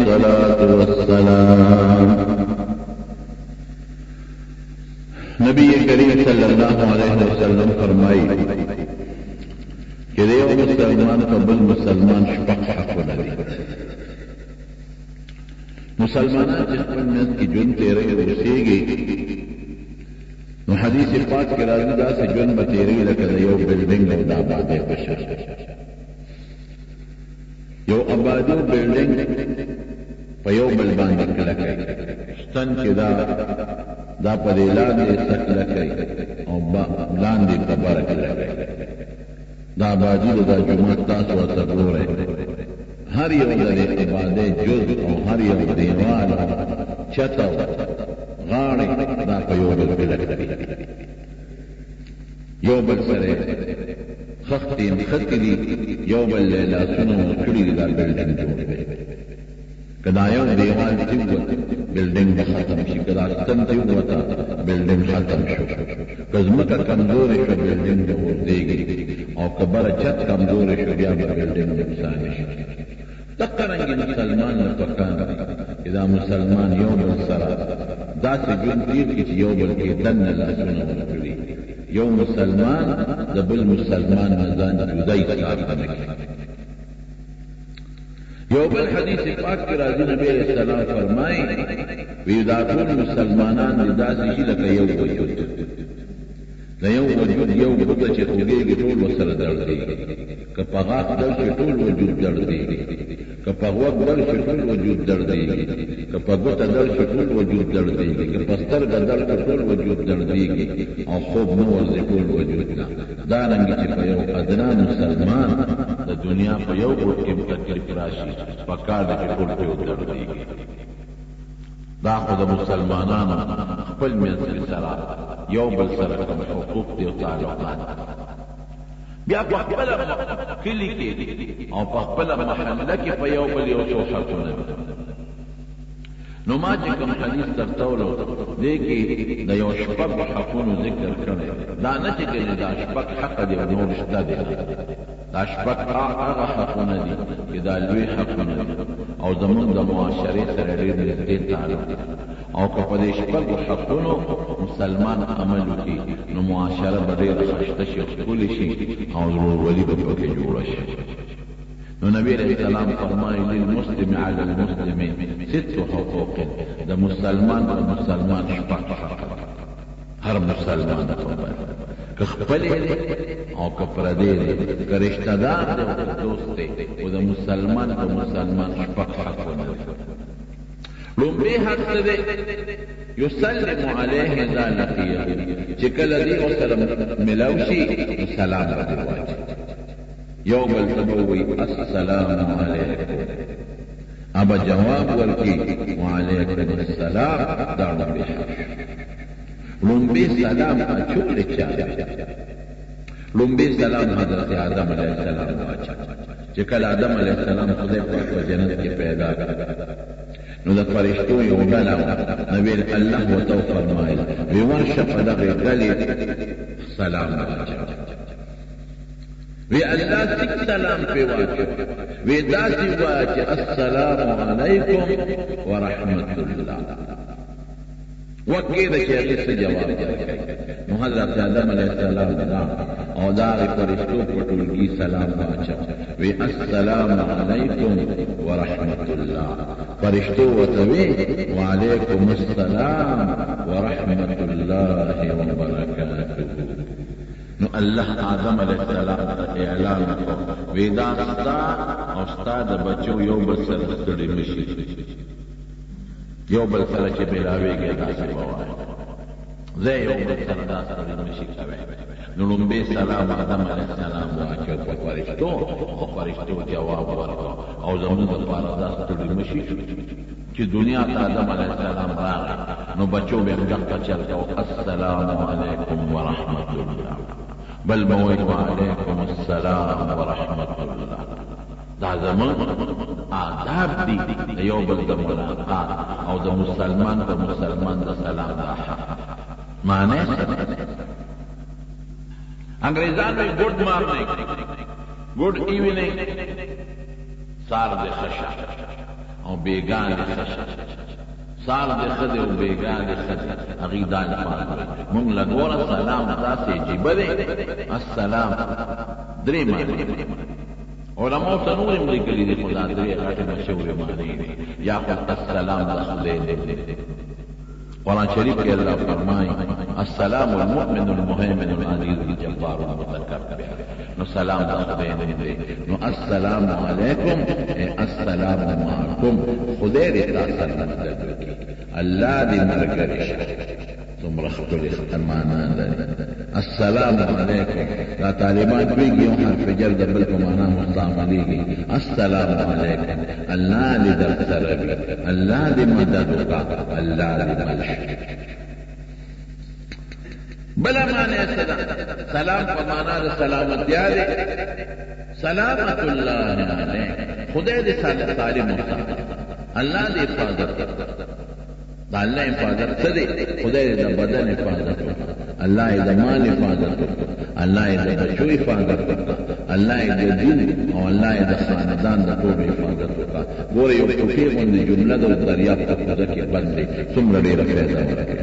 الصلاة والسلام. نبی کریم صلی اللہ علیہ وسلم فرمائی کہ دیو مسلمان قبل مسلمان شپق حقونه دي. مسلمانان چې خپل منځ کې ژوند تېروي اوسېږي نو حدیث پاک کې راځي داسې ژوند به تېروي لکه د یو بلډینګ او د آبادۍ په شان. یو آبادي او بلډینګ په یو بل باندې کلکوي، ستن چې دا په دې لاندې څه کلکوي او لاندې خبره کلکوي. دا آبادي دا جومات تاسو ورته ګورئ، هر یو د دې آبادۍ جز او هر یو دیوال چت او غاړې دا په یو بل کلکوي، یو بل سره خښتې نښتې دي، یو بل لاسونه کړي دي دا بلډینګ جوړ دی. که دا یو دیوال چې ووته بلډینګ به ختم شي، که دا ستن چې ووته بلډینګ ختم شو، که ځمکه کمزورې شوه بلډینګ به غورځېږي، او که بره چت کمزورې شو بیا به بلډینګ نقصان شي. دقرنګې مسلمان نه پکار دی چې دا مسلمان یو بل سره داسې ژوند تېر کړي چې یو بل کې دننه لاسونه ورکړي، یو مسلمان د بل مسلمان نه ځان جدای ساتنه کوي. یو بل حدیث پاک کې راځي نبی علیہ السلام فرمایي وی دا ټول مسلمانان دي داسې شي لکه یو وجود، د یو وجود یو بوټه چې خوږېږي ټول ورسره دردېږي، که په غاښ درد شي ټول وجود دردېږي، که په غوږ درد شي ټول وجود دردېږي، که په ګوته درد شي ټول وجود دردېږي، که په سترګه درد شي ټول وجود دردېږي، او خوب نه ورځي ټول وجود نه. دارنګې چې په یو ادنا مسلمان د دنیا په یو ګوټ کې تکلیف راشي پکار دی چې ټول پرې ودردېږي. دا خو د مسلمانانو خپل منځ کې سره یو بل سره کوم حقوق دي او تعلقات، بیا په خپله کلي کې او په خپله محله کې په یو بل یو څو حقونه دي. نو ما چې کوم حدیث درته ولو دې کې د یو شپږو حقونو ذکر کړی، دا نه چې ګنې دا شپږ حق دي او نور شته دي، دا شپږ هغه حقونه دي چې دا لوی حقونه دي او زمونږ د معاشرې سره ډېر نږدې تعلق دي. او که په دې شپږو حقونو مسلمان عمل وکړي نو معاشره به ډېره ښایسته شي او ښکلې شي او ورورولي به پکې جوړه شي. نو نبی علیہ السلام فرمایي للمسلم علی المسلم ست حقوق، د مسلمان پر مسلمان شپږ حق، هر مسلمان ته که خپل او که پردی دی، که رشتہ دار دی او که دوست دی، او د مسلمان پر مسلمان شپږ حقونه دي. لومړی حق څه دی؟ یسلم علیه اذا لقیه، چې کله دی ورسره ملاو شي نو سلام راته ووایي، یو بل ته به ووایي السلام علیکم، ابه جواب ورکړي وعلیکم السلام. دا لومړی حق. لومبی سلام اچول چا؟ لومبی سلام حضرت آدم علیہ السلام واچا، چې کله آدم علیہ السلام خدای پاک په جنت کې پیدا کړ نو د فرشتو یو ډله نبی الله ورته فرمایل وی ورشه په دغه ډلې سلام واچا، وی الله سک سلام پې واچو، وی داسې وایه چې السلام علیکم ورحمت الله. وکې ده چې هغې څه جواب ورکوي. نو حضرت آدم علیه السلام او د هغې فرشتو په ټولګي سلام واچو، وی السلام علیکم ورحمت الله. فرشتو ورته وی وعلیکم السلام ورحمت الله وبرکاته. نو الله آدم علیه السلام ته اعلان وکړ وی دا ستا او ستا د بچو یو بل سره ستړي مشي، یو بل سره چې بېلاوېږي داسې به وایي، زه یو بل سره دا ستړي مشي کوئ. نو لومبی سلام آدم علیه السلام واچو په فرشتو، خو فرشتو جواب ورکړ او زموږ دپاره دا ستړي مشي چې دنیا ته آدم علیه السلام راغی نو بچو به هم دقه چل کو السلام علیکم ورحمت الله، بل به وایي وعلیکم السلام ورحمت الله. دا زمون آداب دی د یو بل د ملاقات او د مسلمان په مسلمان د سلام دا حق. معنی انګریزان وی ګډ مارننګ، ګډ ایوننګ، سار د خشا، او بیگان خشا سال دې خدای او بیگان خدای عقیدان پاره مونږ لګوره سلام تاسو جيبه دې السلام درې معنی علماء تنورم لیکلي دي خدا درې غټه مشهور معنی دي یا خو السلام د خدای دې قرآن شریف کې الله فرمایي السلام المؤمن المهيمن العزيز الجبار المتكبر نو سلام د خدای دې نو السلام علیکم السلام معکم خدای دې تاسو سره الله دې مرګري څومره ښکلې معنا لري السلام علیکم دا طالبان کوي یو حرف جر د بل په معنا مستعملېږي السلام علیکم الله دې در سره وي الله دې مدد وکړه الله دې ملح بلا معنی سلام په معنا د سلامتیا دې سلامت الله علیک خدای دې سالم وساتي الله دې حفاظت دا الله حفاظت څه دی خدای د بدن حفاظت الله د مال حفاظت الله د بچو حفاظت الله د دین او الله د خاندان د ټول حفاظت وکړه ګوره یو ټوکې باندې جمله د دریاب په خوده کې بندې څومره ډېره فایده ورکړي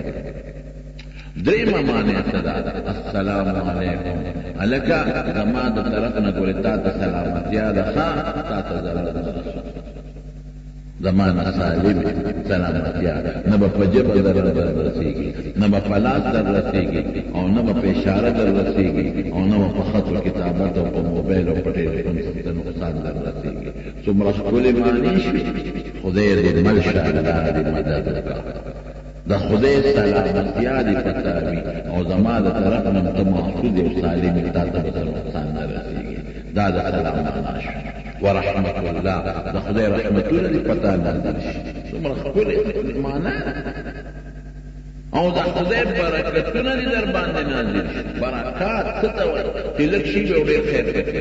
درېمه معنی څه ده السلام علیکم هلکه زما د طرف نه ګورې تا ته سلامتیا ده ښه تا ته ضرر نه زمانه سالم سلامتیا نه به په جبه در رسېږي نه به په لاس در رسېږي او نه به په اشاره در رسېږي او نه به په خط و کتابت او په موبایل او په ټلیفون څه نقصان در رسېږي څومره ښکلې معنی شوې خدای دې مل شه الله دې مدد وکړه د خدای سلامتیا دې پته وي او زما د طرف نه ته محفوظ او سالم تا ته به نقصان نه رسېږي دا د سلام معنا شو ورحمت الله د خدای رحمتونه دې پتا نازل شي څومره ښکلې معنا او د خدای برکتونه دې در باندې نازل شي برکات څه ته وایي چې لږ شي به ډېر خیر پکې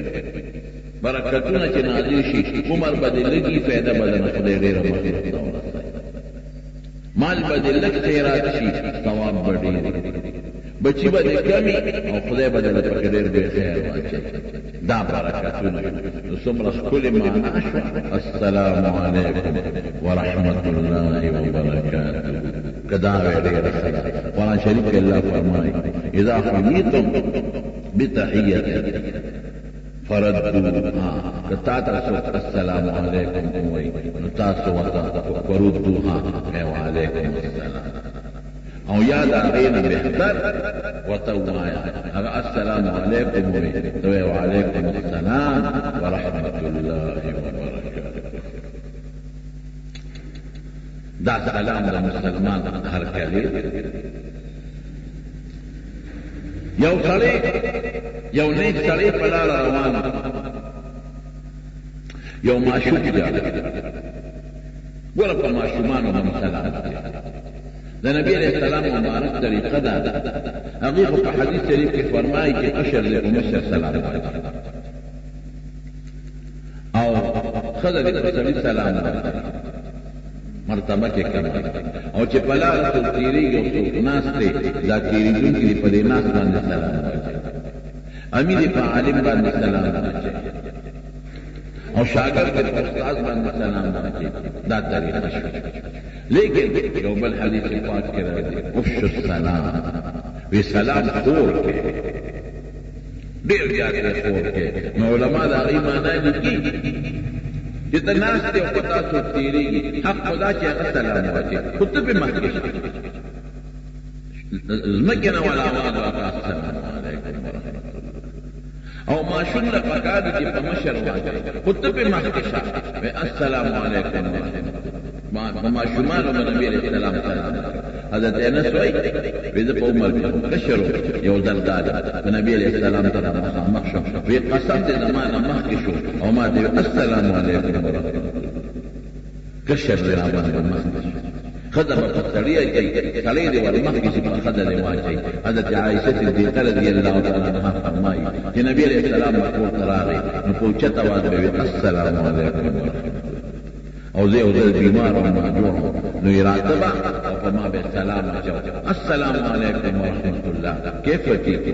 برکتونه چې نازل شي عمر به دې لږي فایده به د خدای ډېره مغفرت مال به دې لږ خیرات شي ثواب به ډېر بچی به دې کمی او خدای به دې پکې ډېر ډېر خیر واچوي دا برکتونه نو څومره ښکلې معنا شوه السلام علیکم ورحمت الله وبرکاته که دا وی ډېره ښه ده قرآن شریف کې الله فرمایي اذا حییتم بتحیة فردوها که تا ته څوک السلام علیکم ووایي نو تاسو ورته وردوها وعلیکم السلام او یا دا غینا بهتر وتوایا هغه السلام علیکم وی وعلیکم السلام ورحمت الله وبرکاته دا سلام د مسلمان هر کلی یو سړی یو نیک سړی په لار روان یو معشوق دی ګوره په ماشومانو باندې سلام د نبی علیہ السلام مبارک طریقه ده هغه په حدیث شریف کې فرمایي چې اشر له مشر سلام او خدای دې سړي سلام مرتبه کې کړه او چې په لار کې تیریږي او ناس ته دا تیریږي په دې ناس باندې سلام امیر په عالم باندې سلام او شاګرد په استاد باندې سلام دا طریقه شو لیکن یو بل حدیث پاک کې راځي افشوا السلام وی سلام خور کې ډېر زیات خور کې نو علما دا غي معنا لیکي چې د ناس ته او تاسو تیریږي حق خدا چې السلام علیکم خطب مخکې زمکه نه ولا السلام علیکم او ماشوم له پکار دي په مشر واچي خطب مخکې السلام علیکم ما شمال و نبی علیہ السلام سلام حضرت انس وی ویزه په عمر کې کشرو یو زرداد نبی علیہ السلام ته مخ شو وی قسم دې زمانه مخ کې شو او ما دې السلام علیکم ورحمت کشر دې را باندې مخ خدای په تړیا کې کله دې ور مخ کې په خدای دې واچي حضرت عائشہ صدیقہ رضی الله تعالی عنها فرمایي چې نبی علیہ السلام کو تراغي نو پوښتنه واځي السلام علیکم او زه او زه بیمار او معذور نو ارادبا او په ما به سلام اچو السلام علیکم ورحمت الله کیف ټیک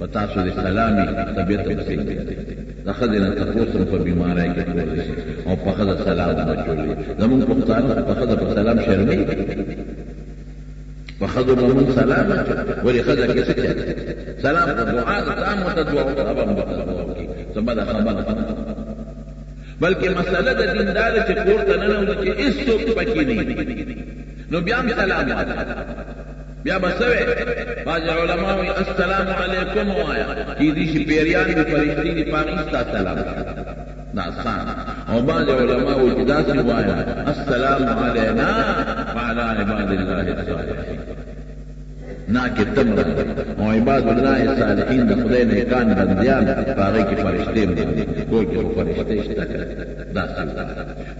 فتاسو دې سلامي طبيعت وسې د خدای تاسو په بیماری کې کولای شي او په خدای سلام وچولې زمون په ځان په خدای په سلام شرمې په خدای په سلام ولې خدای کې څه سلام په دعا تام او دعا طبعا بقى سبا خبره بلکې مسله د دیندار چې کور ته نه نو چې هیڅوک پکې نه نو بیا هم سلام بیا بسوي باج علماء السلام علیکم وایا چې دې شي پیریان دي فرشتي دي پاکستان سلام ناسان او باج علماء چې داسې وایا السلام علینا وعلى عباد الله الصالحين ناکه تمر او عباد الله الصالحین د خدای نه کان بنديان هغه کې فرشتي دي کوئی کې فرشتي شته داسې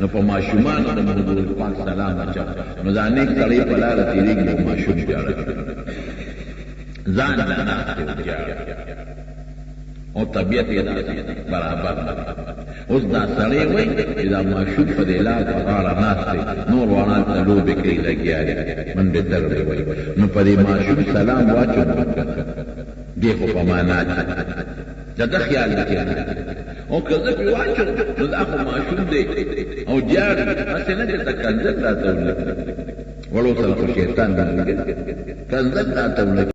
نو په ماشومان د محمد پاک سلام اچا نو ځانې کړي په لار تیریږي ماشوم جوړ ځان نه او طبيعت یې برابر اوس دا سړی وای چې دا ماشوم په دې لار په غاړه ناشته نور وانه ته لوبې کوي لګیاري من به تر وای نو په دې ماشوم سلام واچو دی خو په معنا دا خیال وکړه او کله چې واچو نو دا خو ماشوم دی او جار اسنه ته کنځل راته ولې ولو سره شیطان دی کنځل راته